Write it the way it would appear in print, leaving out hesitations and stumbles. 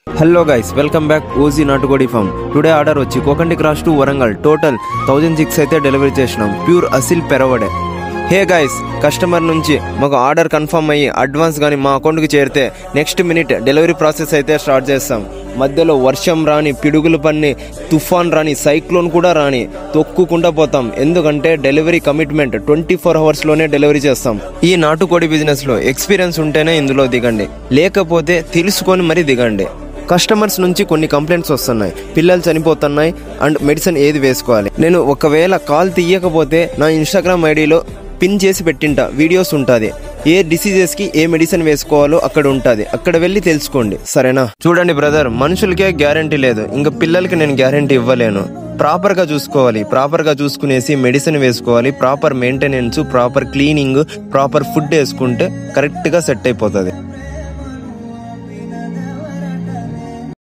Hello guys, welcome back OG Natukodi farm. Today order వచ్చి కోకండి cross to Warangal. Total 1006 అయితే delivery చేసినాం. ప్యూర్ అసిల్ పెరవడే. హే గైస్, కస్టమర్ నుంచి మాకు ఆర్డర్ కన్ఫర్మ్ అయ్యి అడ్వాన్స్ కానీ మా అకౌంట్కి చేరితే నెక్స్ట్ మినిట్ డెలివరీ ప్రాసెస్ అయితే స్టార్ట్ చేస్తాం. మధ్యలో వర్షం రాని, పిడుగులు పన్ని, తుఫాన్ రాని, సైక్లోన్ కూడా రాని తొక్కుకుంటా పోతాం. ఎందుకంటే డెలివరీ కమిట్మెంట్ 24 అవర్స్లోనే డెలివరీ చేస్తాం. ఈ నాటుకోడి బిజినెస్లో ఎక్స్పీరియన్స్ ఉంటేనే ఇందులో దిగండి, లేకపోతే తెలుసుకొని మరీ దిగండి. కస్టమర్స్ నుంచి కొన్ని కంప్లైంట్స్ వస్తున్నాయి, పిల్లలు చనిపోతున్నాయి అండ్ మెడిసిన్ ఏది వేసుకోవాలి. నేను ఒకవేళ కాల్ తీయకపోతే నా ఇన్స్టాగ్రామ్ ఐడిలో పిన్ చేసి పెట్టింటా, వీడియోస్ ఉంటుంది. ఏ డిసీజెస్కి ఏ మెడిసిన్ వేసుకోవాలో అక్కడ ఉంటుంది, అక్కడ వెళ్ళి తెలుసుకోండి, సరేనా? చూడండి బ్రదర్, మనుషులకే గ్యారంటీ లేదు, ఇంకా పిల్లలకి నేను గ్యారంటీ ఇవ్వలేను. ప్రాపర్గా చూసుకోవాలి, ప్రాపర్గా చూసుకునేసి మెడిసిన్ వేసుకోవాలి. Proper maintenance, proper cleaning, proper food వేసుకుంటే కరెక్ట్గా సెట్ అయిపోతుంది.